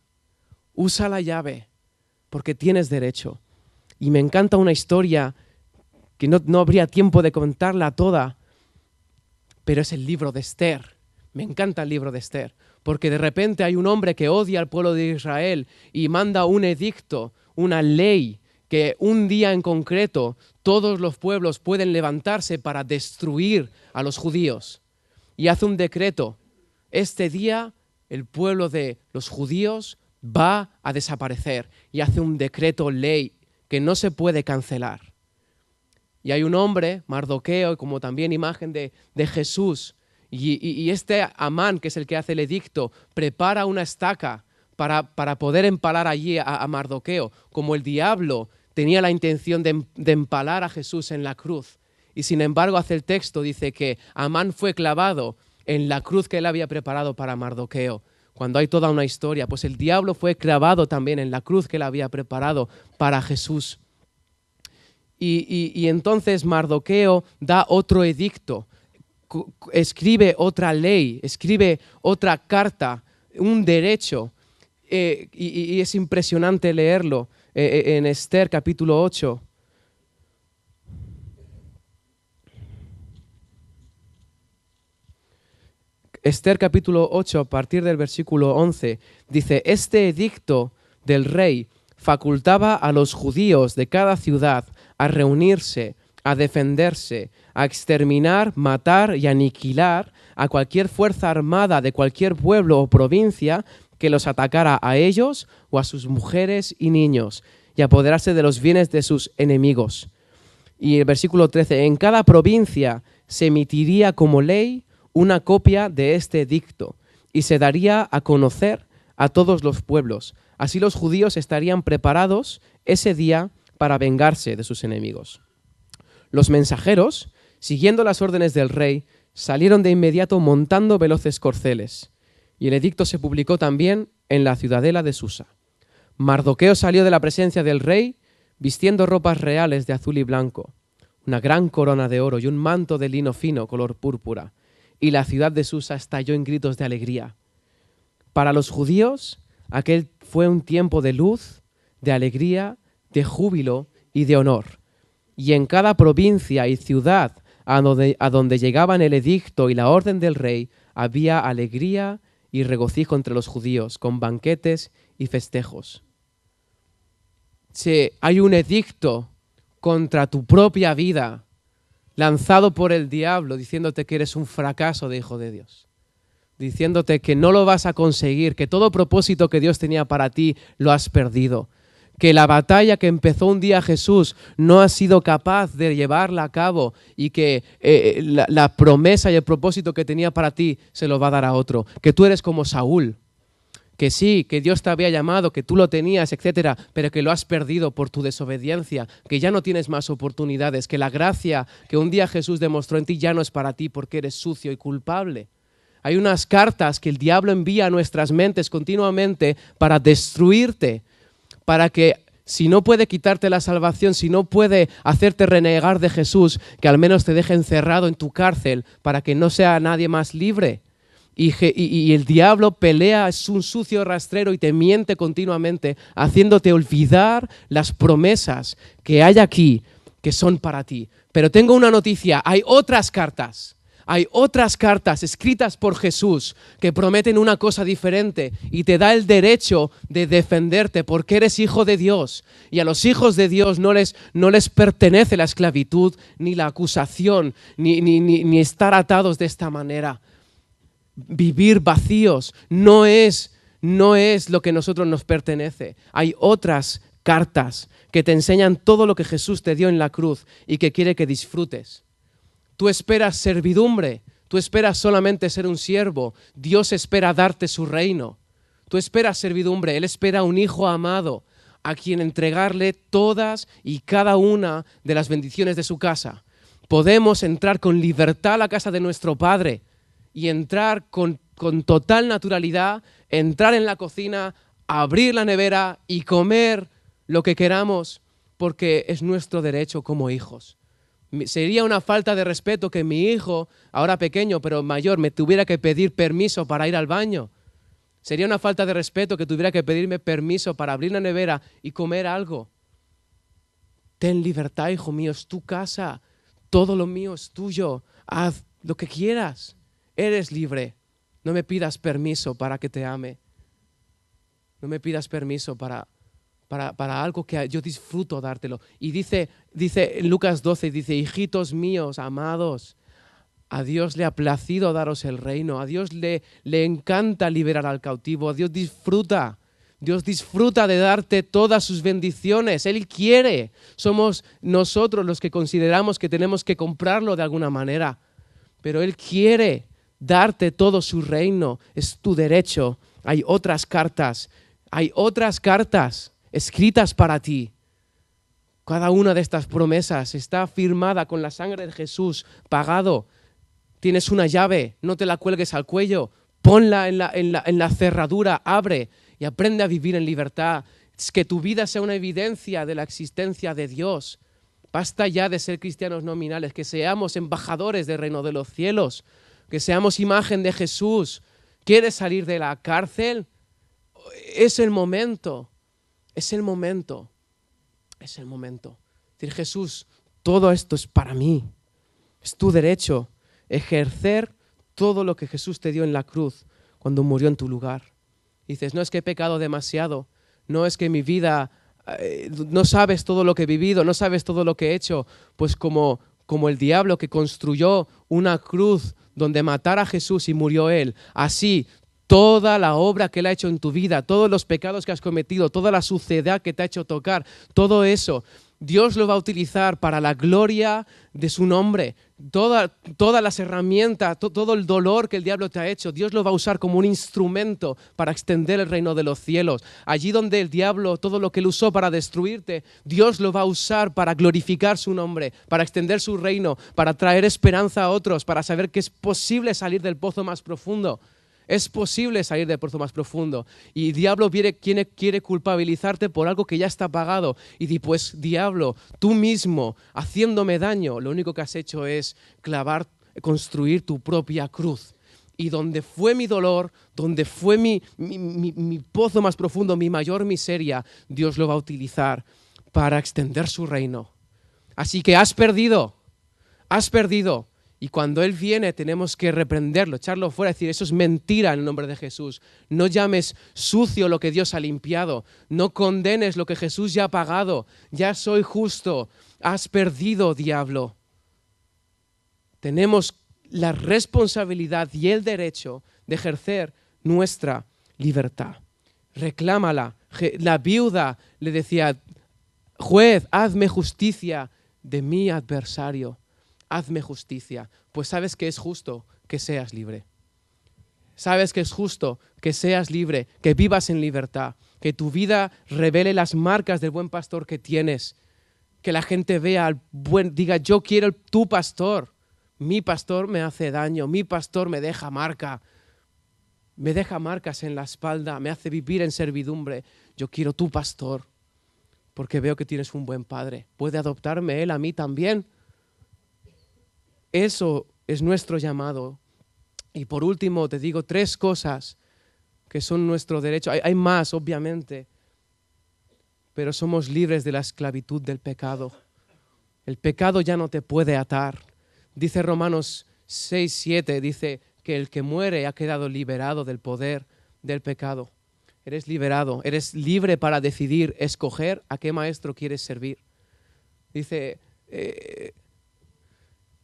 usa la llave, porque tienes derecho. Y me encanta una historia que no habría tiempo de contarla toda, pero es el libro de Esther. Me encanta el libro de Esther, porque de repente hay un hombre que odia al pueblo de Israel y manda un edicto, una ley, que un día en concreto todos los pueblos pueden levantarse para destruir a los judíos. Y hace un decreto. Este día el pueblo de los judíos va a desaparecer. Y hace un decreto ley que no se puede cancelar. Y hay un hombre, Mardoqueo, como también imagen de Jesús. Y este Amán, que es el que hace el edicto, prepara una estaca para poder empalar allí a Mardoqueo. Como el diablo tenía la intención de empalar a Jesús en la cruz. Y sin embargo hace el texto, dice que Amán fue clavado en la cruz que él había preparado para Mardoqueo. Cuando hay toda una historia, pues el diablo fue clavado también en la cruz que él había preparado para Jesús. Y entonces Mardoqueo da otro edicto, escribe otra ley, escribe otra carta, un derecho, y es impresionante leerlo en Esther capítulo 8. Esther capítulo 8, a partir del versículo 11, dice, este edicto del rey facultaba a los judíos de cada ciudad a reunirse, a defenderse, a exterminar, matar y aniquilar a cualquier fuerza armada de cualquier pueblo o provincia que los atacara a ellos o a sus mujeres y niños, y apoderarse de los bienes de sus enemigos. Y el versículo 13, en cada provincia se emitiría como ley una copia de este edicto y se daría a conocer a todos los pueblos. Así los judíos estarían preparados ese día para vengarse de sus enemigos. Los mensajeros, siguiendo las órdenes del rey, salieron de inmediato montando veloces corceles, y el edicto se publicó también en la ciudadela de Susa. Mardoqueo salió de la presencia del rey vistiendo ropas reales de azul y blanco, una gran corona de oro y un manto de lino fino color púrpura, y la ciudad de Susa estalló en gritos de alegría. Para los judíos, aquel fue un tiempo de luz, de alegría, de júbilo y de honor. Y en cada provincia y ciudad a donde llegaban el edicto y la orden del rey, había alegría y regocijo entre los judíos, con banquetes y festejos. Si hay un edicto contra tu propia vida, lanzado por el diablo, diciéndote que eres un fracaso de hijo de Dios, diciéndote que no lo vas a conseguir, que todo propósito que Dios tenía para ti lo has perdido, que la batalla que empezó un día Jesús no has sido capaz de llevarla a cabo y que la promesa y el propósito que tenía para ti se lo va a dar a otro, que tú eres como Saúl, que sí, que Dios te había llamado, que tú lo tenías, etcétera, pero que lo has perdido por tu desobediencia, que ya no tienes más oportunidades, que la gracia que un día Jesús demostró en ti ya no es para ti porque eres sucio y culpable. Hay unas cartas que el diablo envía a nuestras mentes continuamente para destruirte, para que si no puede quitarte la salvación, si no puede hacerte renegar de Jesús, que al menos te deje encerrado en tu cárcel para que no sea nadie más libre. Y el diablo pelea, es un sucio rastrero y te miente continuamente, haciéndote olvidar las promesas que hay aquí, que son para ti. Pero tengo una noticia, hay otras cartas escritas por Jesús que prometen una cosa diferente y te da el derecho de defenderte porque eres hijo de Dios. Y a los hijos de Dios no les pertenece la esclavitud, ni la acusación, ni estar atados de esta manera. Vivir vacíos no es lo que a nosotros nos pertenece. Hay otras cartas que te enseñan todo lo que Jesús te dio en la cruz y que quiere que disfrutes. Tú esperas servidumbre, tú esperas solamente ser un siervo. Dios espera darte su reino. Tú esperas servidumbre, Él espera un hijo amado a quien entregarle todas y cada una de las bendiciones de su casa. Podemos entrar con libertad a la casa de nuestro Padre y entrar con total naturalidad, entrar en la cocina, abrir la nevera y comer lo que queramos, porque es nuestro derecho como hijos. Sería una falta de respeto que mi hijo, ahora pequeño pero mayor, me tuviera que pedir permiso para ir al baño. Sería una falta de respeto que tuviera que pedirme permiso para abrir la nevera y comer algo. Ten libertad, hijo mío, es tu casa, todo lo mío es tuyo, haz lo que quieras. Eres libre. No me pidas permiso para que te ame. No me pidas permiso para algo que yo disfruto dártelo. Y dice en Lucas 12, dice, hijitos míos, amados, a Dios le ha placido daros el reino. A Dios le encanta liberar al cautivo. A Dios disfruta de darte todas sus bendiciones. Él quiere. Somos nosotros los que consideramos que tenemos que comprarlo de alguna manera. Pero Él quiere darte todo su reino, es tu derecho. Hay otras cartas escritas para ti. Cada una de estas promesas está firmada con la sangre de Jesús, pagado. Tienes una llave, no te la cuelgues al cuello, ponla en la cerradura, abre y aprende a vivir en libertad. Es que tu vida sea una evidencia de la existencia de Dios. Basta ya de ser cristianos nominales, que seamos embajadores del reino de los cielos, que seamos imagen de Jesús. ¿Quieres salir de la cárcel? Es el momento. Es el momento. Decir, Jesús, todo esto es para mí. Es tu derecho ejercer todo lo que Jesús te dio en la cruz cuando murió en tu lugar. Dices, no es que he pecado demasiado, no es que mi vida, no sabes todo lo que he vivido, no sabes todo lo que he hecho. Pues como el diablo que construyó una cruz donde matara a Jesús y murió Él, así toda la obra que Él ha hecho en tu vida, todos los pecados que has cometido, toda la suciedad que te ha hecho tocar, todo eso, Dios lo va a utilizar para la gloria de su nombre. Todas las herramientas, todo el dolor que el diablo te ha hecho, Dios lo va a usar como un instrumento para extender el reino de los cielos. Allí donde el diablo, todo lo que él usó para destruirte, Dios lo va a usar para glorificar su nombre, para extender su reino, para traer esperanza a otros, para saber que es posible salir del pozo más profundo. Es posible salir del pozo más profundo. Y el diablo quiere culpabilizarte por algo que ya está pagado. Y di, pues diablo, tú mismo, haciéndome daño, lo único que has hecho es construir tu propia cruz. Y donde fue mi dolor, donde fue mi pozo más profundo, mi mayor miseria, Dios lo va a utilizar para extender su reino. Así que has perdido. Y cuando Él viene tenemos que reprenderlo, echarlo fuera, decir, eso es mentira en el nombre de Jesús. No llames sucio lo que Dios ha limpiado. No condenes lo que Jesús ya ha pagado. Ya soy justo. Has perdido, diablo. Tenemos la responsabilidad y el derecho de ejercer nuestra libertad. Reclámala. La viuda le decía, juez, hazme justicia de mi adversario. Hazme justicia, pues sabes que es justo que seas libre. Sabes que es justo que seas libre, que vivas en libertad, que tu vida revele las marcas del buen pastor que tienes, que la gente vea diga, yo quiero tu pastor. Mi pastor me hace daño, mi pastor me deja marcas en la espalda, me hace vivir en servidumbre. Yo quiero tu pastor, porque veo que tienes un buen padre. ¿Puede adoptarme él a mí también? Eso es nuestro llamado Y por último, te digo 3 cosas que son nuestro derecho. Hay más, obviamente, pero somos libres de la esclavitud del pecado. El pecado ya no te puede atar. Dice Romanos 6:7, dice que el que muere ha quedado liberado del poder del pecado. Eres liberado, eres libre para decidir, escoger a qué maestro quieres servir. Dice,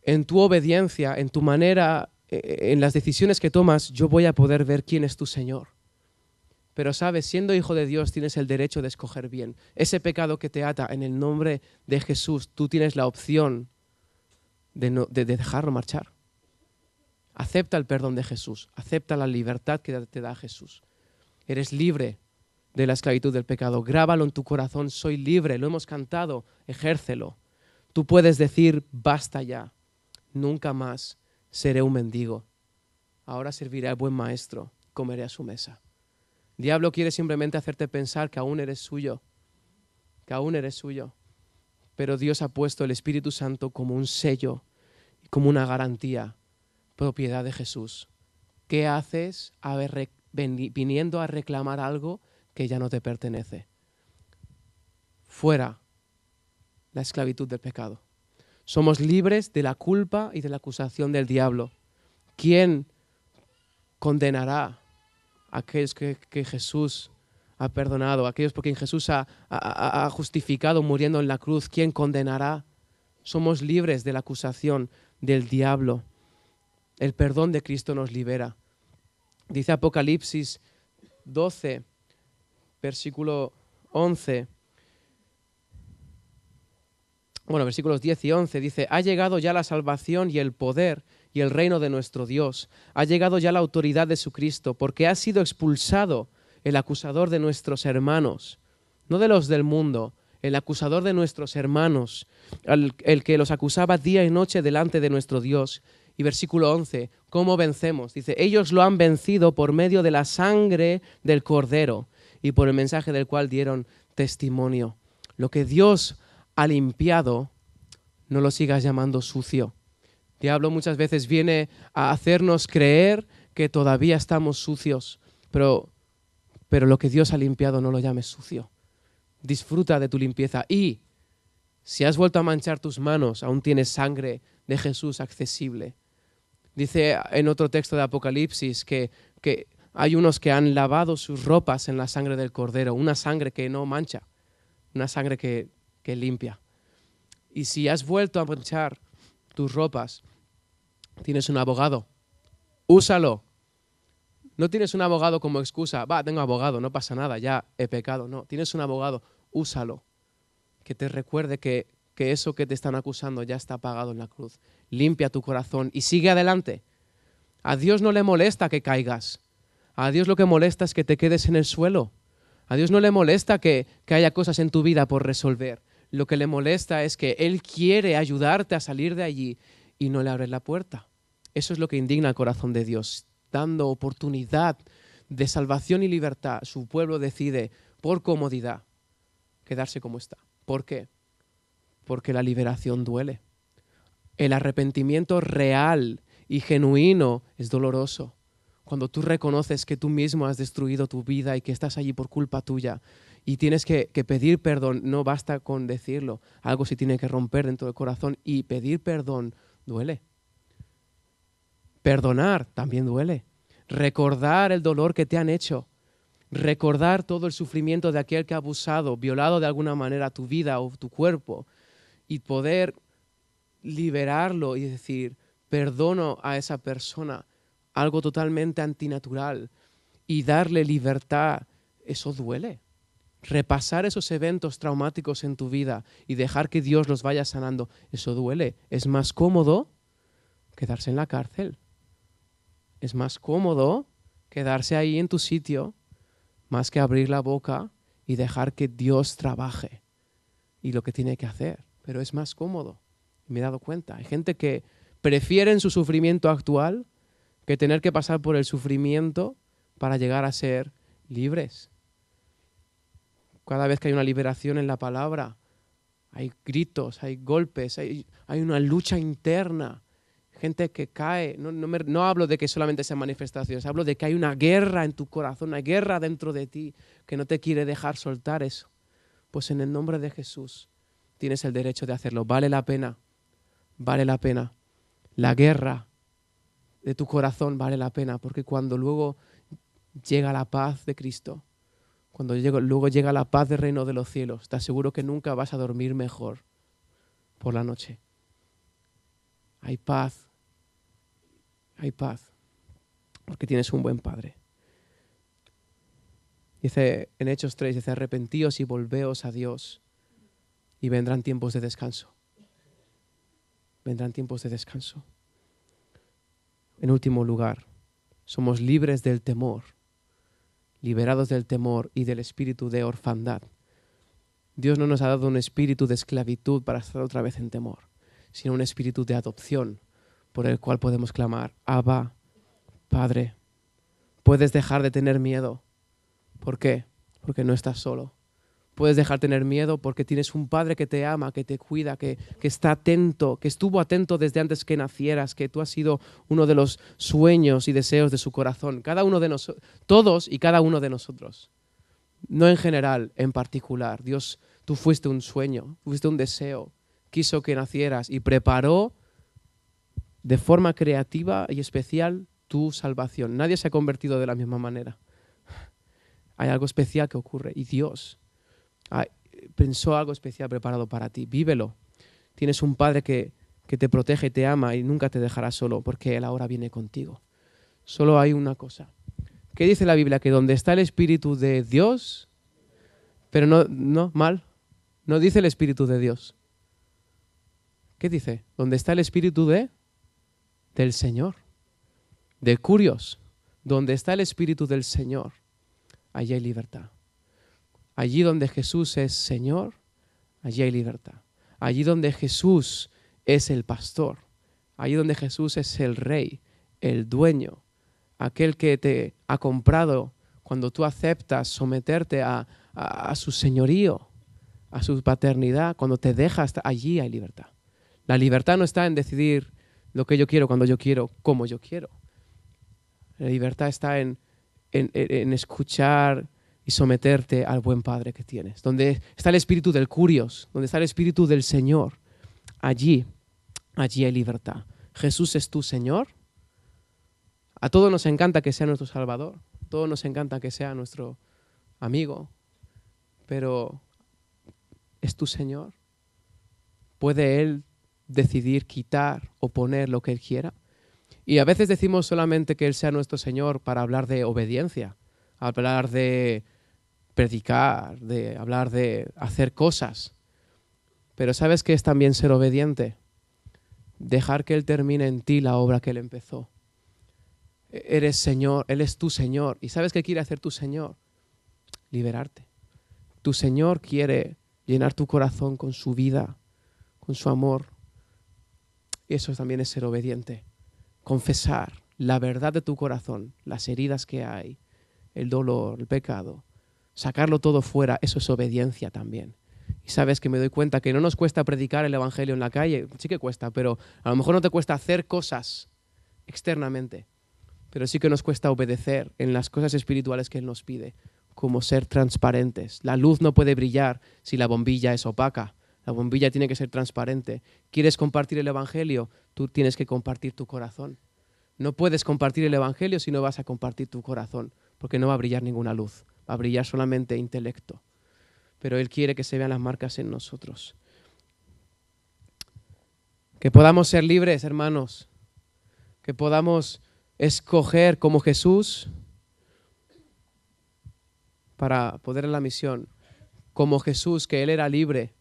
en tu obediencia, en tu manera, en las decisiones que tomas, yo voy a poder ver quién es tu Señor. Pero sabes, siendo hijo de Dios tienes el derecho de escoger bien. Ese pecado que te ata, en el nombre de Jesús, tú tienes la opción de dejarlo marchar. Acepta el perdón de Jesús, acepta la libertad que te da Jesús. Eres libre de la esclavitud del pecado. Grábalo en tu corazón, soy libre, lo hemos cantado, ejércelo. Tú puedes decir, basta ya, nunca más seré un mendigo. Ahora serviré al buen maestro, comeré a su mesa. El diablo quiere simplemente hacerte pensar que aún eres suyo, que aún eres suyo. Pero Dios ha puesto el Espíritu Santo como un sello, como una garantía, propiedad de Jesús. ¿Qué haces viniendo a reclamar algo que ya no te pertenece? Fuera la esclavitud del pecado. Somos libres de la culpa y de la acusación del diablo. ¿Quién condenará a aquellos que Jesús ha perdonado, a aquellos por quien Jesús ha justificado muriendo en la cruz? ¿Quién condenará? Somos libres de la acusación del diablo. El perdón de Cristo nos libera. Dice Apocalipsis 12, versículo 11. Bueno, versículos 10 y 11 dice, ha llegado ya la salvación y el poder y el reino de nuestro Dios. Ha llegado ya la autoridad de su Cristo, porque ha sido expulsado el acusador de nuestros hermanos, no de los del mundo, el acusador de nuestros hermanos, el que los acusaba día y noche delante de nuestro Dios. Y versículo 11, ¿cómo vencemos? Dice, ellos lo han vencido por medio de la sangre del Cordero y por el mensaje del cual dieron testimonio. Lo que Dios ha limpiado, no lo sigas llamando sucio. El diablo muchas veces viene a hacernos creer que todavía estamos sucios, pero lo que Dios ha limpiado no lo llames sucio. Disfruta de tu limpieza y si has vuelto a manchar tus manos, aún tienes sangre de Jesús accesible. Dice en otro texto de Apocalipsis que hay unos que han lavado sus ropas en la sangre del Cordero, una sangre que no mancha, una sangre que limpia. Y si has vuelto a manchar tus ropas, tienes un abogado, úsalo. No tienes un abogado como excusa, tengo abogado, no pasa nada, ya he pecado. No, tienes un abogado, úsalo. Que te recuerde que eso que te están acusando ya está pagado en la cruz. Limpia tu corazón y sigue adelante. A Dios no le molesta que caigas. A Dios lo que molesta es que te quedes en el suelo. A Dios no le molesta que haya cosas en tu vida por resolver. Lo que le molesta es que Él quiere ayudarte a salir de allí y no le abres la puerta. Eso es lo que indigna al corazón de Dios. Dando oportunidad de salvación y libertad, su pueblo decide, por comodidad, quedarse como está. ¿Por qué? Porque la liberación duele. El arrepentimiento real y genuino es doloroso. Cuando tú reconoces que tú mismo has destruido tu vida y que estás allí por culpa tuya y tienes que pedir perdón, no basta con decirlo, algo se tiene que romper dentro del corazón y pedir perdón duele. Perdonar también duele. Recordar el dolor que te han hecho. Recordar todo el sufrimiento de aquel que ha abusado, violado de alguna manera tu vida o tu cuerpo y poder liberarlo y decir, perdono a esa persona, algo totalmente antinatural, y darle libertad, eso duele. Repasar esos eventos traumáticos en tu vida y dejar que Dios los vaya sanando, eso duele. Es más cómodo quedarse en la cárcel. Es más cómodo quedarse ahí en tu sitio, más que abrir la boca y dejar que Dios trabaje y lo que tiene que hacer. Pero es más cómodo. Me he dado cuenta. Hay gente que prefiere su sufrimiento actual que tener que pasar por el sufrimiento para llegar a ser libres. Cada vez que hay una liberación en la palabra, hay gritos, hay golpes, hay una lucha interna. gente que cae. No hablo de que solamente sean manifestaciones, hablo de que hay una guerra en tu corazón, una guerra dentro de ti que no te quiere dejar soltar eso. Pues en el nombre de Jesús tienes el derecho de hacerlo. Vale la pena, vale la pena. La guerra de tu corazón vale la pena, porque cuando luego llega la paz de Cristo, cuando luego llega la paz del reino de los cielos, te aseguro que nunca vas a dormir mejor por la noche. Hay paz, porque tienes un buen Padre. Dice en Hechos 3, dice, arrepentíos y volveos a Dios y vendrán tiempos de descanso. Vendrán tiempos de descanso. En último lugar, somos libres del temor, liberados del temor y del espíritu de orfandad. Dios no nos ha dado un espíritu de esclavitud para estar otra vez en temor, sino un espíritu de adopción por el cual podemos clamar, Abba, Padre. Puedes dejar de tener miedo. ¿Por qué? Porque no estás solo. Puedes dejar de tener miedo porque tienes un Padre que te ama, que te cuida, que está atento, que estuvo atento desde antes que nacieras, que tú has sido uno de los sueños y deseos de su corazón. Cada uno de nosotros, todos y cada uno de nosotros. No en general, en particular. Dios, tú fuiste un sueño, fuiste un deseo, quiso que nacieras y preparó de forma creativa y especial tu salvación. Nadie se ha convertido de la misma manera. Hay algo especial que ocurre y Dios pensó algo especial preparado para ti. Vívelo. Tienes un Padre que te protege, te ama y nunca te dejará solo porque Él ahora viene contigo. Solo hay una cosa. ¿Qué dice la Biblia? Que donde está el Espíritu de Dios, pero no, mal, no dice el Espíritu de Dios. ¿Qué dice? Donde está el Espíritu del Señor, de Curios, donde está el Espíritu del Señor, allí hay libertad. Allí donde Jesús es Señor, allí hay libertad. Allí donde Jesús es el pastor, allí donde Jesús es el rey, el dueño, aquel que te ha comprado cuando tú aceptas someterte a su señorío, a su paternidad, cuando te dejas, allí hay libertad. La libertad no está en decidir lo que yo quiero, cuando yo quiero, como yo quiero. La libertad está en escuchar y someterte al buen Padre que tienes. Donde está el espíritu del Curios, donde está el espíritu del Señor, allí hay libertad. Jesús es tu Señor. A todos nos encanta que sea nuestro Salvador, a todos nos encanta que sea nuestro amigo, pero ¿es tu Señor? ¿Puede Él decidir quitar o poner lo que Él quiera? Y a veces decimos solamente que Él sea nuestro Señor para hablar de obediencia, hablar de predicar, de hablar de hacer cosas. Pero ¿sabes qué es también ser obediente? Dejar que Él termine en ti la obra que Él empezó. Eres Señor, Él es tu Señor. ¿Y sabes qué quiere hacer tu Señor? Liberarte. Tu Señor quiere llenar tu corazón con su vida, con su amor. Y eso también es ser obediente. Confesar la verdad de tu corazón, las heridas que hay, el dolor, el pecado. Sacarlo todo fuera, eso es obediencia también. Y sabes que me doy cuenta que no nos cuesta predicar el Evangelio en la calle, sí que cuesta, pero a lo mejor no te cuesta hacer cosas externamente, pero sí que nos cuesta obedecer en las cosas espirituales que Él nos pide, como ser transparentes. La luz no puede brillar si la bombilla es opaca. La bombilla tiene que ser transparente. ¿Quieres compartir el Evangelio? Tú tienes que compartir tu corazón. No puedes compartir el Evangelio si no vas a compartir tu corazón, porque no va a brillar ninguna luz. Va a brillar solamente intelecto. Pero Él quiere que se vean las marcas en nosotros. Que podamos ser libres, hermanos. Que podamos escoger como Jesús para poder en la misión. Como Jesús, que Él era libre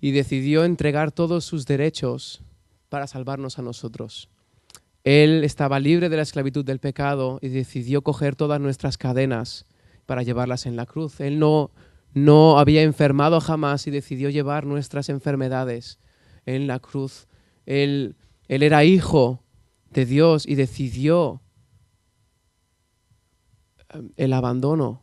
y decidió entregar todos sus derechos para salvarnos a nosotros. Él estaba libre de la esclavitud del pecado y decidió coger todas nuestras cadenas para llevarlas en la cruz. Él no había enfermado jamás y decidió llevar nuestras enfermedades en la cruz. Él era hijo de Dios y decidió el abandono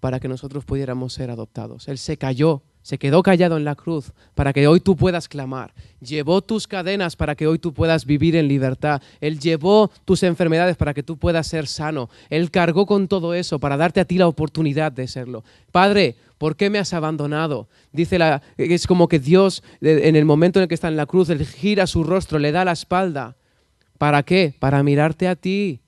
para que nosotros pudiéramos ser adoptados. Él se cayó Se quedó callado en la cruz para que hoy tú puedas clamar. Llevó tus cadenas para que hoy tú puedas vivir en libertad. Él llevó tus enfermedades para que tú puedas ser sano. Él cargó con todo eso para darte a ti la oportunidad de serlo. Padre, ¿por qué me has abandonado? Es como que Dios, en el momento en el que está en la cruz, Él gira su rostro, le da la espalda. ¿Para qué? Para mirarte a ti.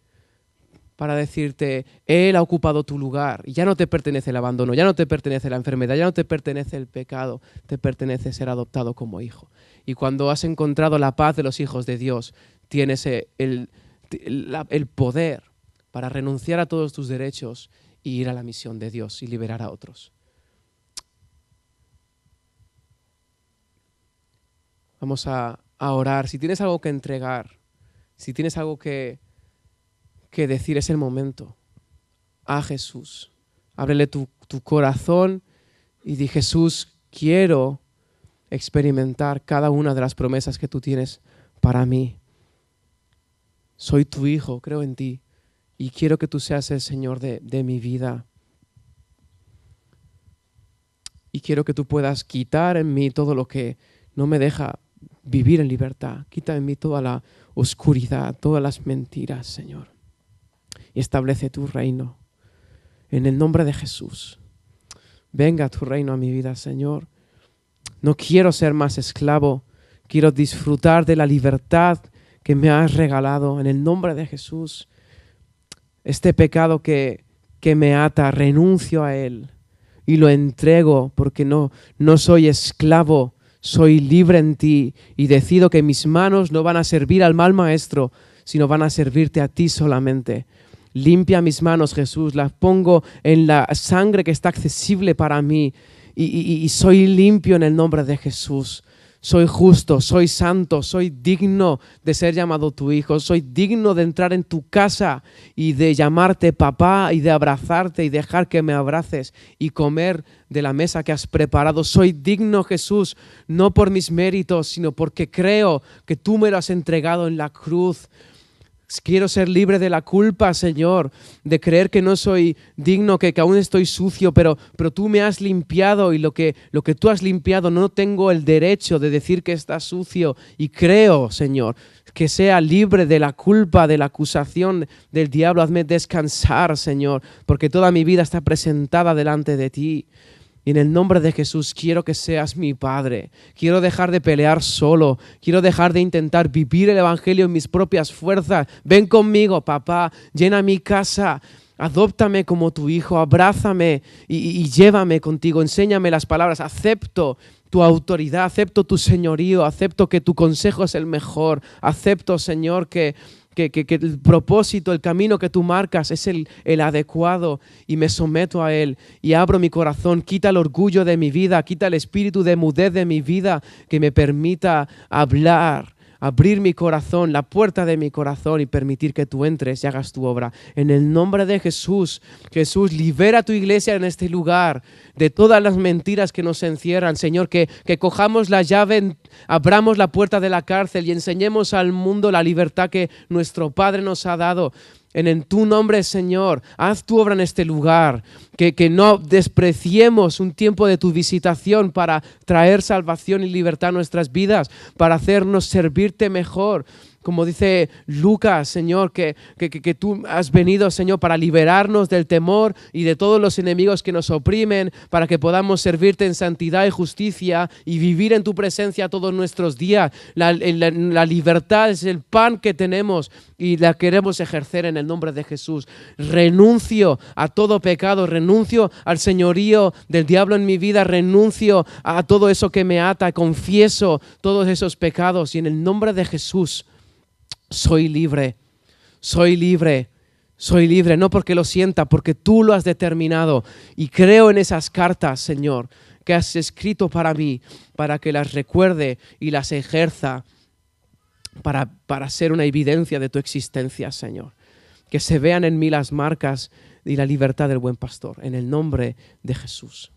Para decirte, Él ha ocupado tu lugar y ya no te pertenece el abandono, ya no te pertenece la enfermedad, ya no te pertenece el pecado, te pertenece ser adoptado como hijo. Y cuando has encontrado la paz de los hijos de Dios, tienes el poder para renunciar a todos tus derechos y ir a la misión de Dios y liberar a otros. Vamos a orar. Si tienes algo que entregar, si tienes algo que decir, es el momento. A Jesús. Ábrele tu corazón y di, Jesús, quiero experimentar cada una de las promesas que tú tienes para mí. Soy tu hijo, creo en ti y quiero que tú seas el Señor de mi vida. Y quiero que tú puedas quitar en mí todo lo que no me deja vivir en libertad. Quita en mí toda la oscuridad, todas las mentiras, Señor. Y establece tu reino. En el nombre de Jesús. Venga tu reino a mi vida, Señor. No quiero ser más esclavo. Quiero disfrutar de la libertad que me has regalado. En el nombre de Jesús. Este pecado que me ata, renuncio a él. Y lo entrego porque no soy esclavo. Soy libre en ti. Y decido que mis manos no van a servir al mal maestro, sino van a servirte a ti solamente. Limpia mis manos, Jesús, las pongo en la sangre que está accesible para mí y soy limpio en el nombre de Jesús. Soy justo, soy santo, soy digno de ser llamado tu hijo, soy digno de entrar en tu casa y de llamarte papá y de abrazarte y dejar que me abraces y comer de la mesa que has preparado. Soy digno, Jesús, no por mis méritos, sino porque creo que tú me lo has entregado en la cruz. Quiero ser libre de la culpa, Señor, de creer que no soy digno, que aún estoy sucio, pero tú me has limpiado y lo que tú has limpiado no tengo el derecho de decir que está sucio. Y creo, Señor, que sea libre de la culpa, de la acusación del diablo. Hazme descansar, Señor, porque toda mi vida está presentada delante de ti. Y en el nombre de Jesús quiero que seas mi Padre. Quiero dejar de pelear solo. Quiero dejar de intentar vivir el Evangelio en mis propias fuerzas. Ven conmigo, papá. Llena mi casa. Adóptame como tu hijo. Abrázame y llévame contigo. Enséñame las palabras. Acepto tu autoridad. Acepto tu señorío. Acepto que tu consejo es el mejor. Acepto, Señor, que el propósito, el camino que tú marcas es el adecuado y me someto a él y abro mi corazón. Quita el orgullo de mi vida, quita el espíritu de mudez de mi vida que me permita hablar, abrir mi corazón, la puerta de mi corazón y permitir que tú entres y hagas tu obra. En el nombre de Jesús, Jesús, libera tu iglesia en este lugar de todas las mentiras que nos encierran. Señor, que cojamos la llave, abramos la puerta de la cárcel y enseñemos al mundo la libertad que nuestro Padre nos ha dado. En tu nombre, Señor, haz tu obra en este lugar, que no despreciemos un tiempo de tu visitación para traer salvación y libertad a nuestras vidas, para hacernos servirte mejor. Como dice Lucas, Señor, que tú has venido, Señor, para liberarnos del temor y de todos los enemigos que nos oprimen, para que podamos servirte en santidad y justicia y vivir en tu presencia todos nuestros días. La libertad es el pan que tenemos y la queremos ejercer en el nombre de Jesús. Renuncio a todo pecado, renuncio al señorío del diablo en mi vida, renuncio a todo eso que me ata, confieso todos esos pecados y en el nombre de Jesús soy libre, soy libre, soy libre, no porque lo sienta, porque tú lo has determinado y creo en esas cartas, Señor, que has escrito para mí, para que las recuerde y las ejerza para ser una evidencia de tu existencia, Señor. Que se vean en mí las marcas y la libertad del buen pastor, en el nombre de Jesús.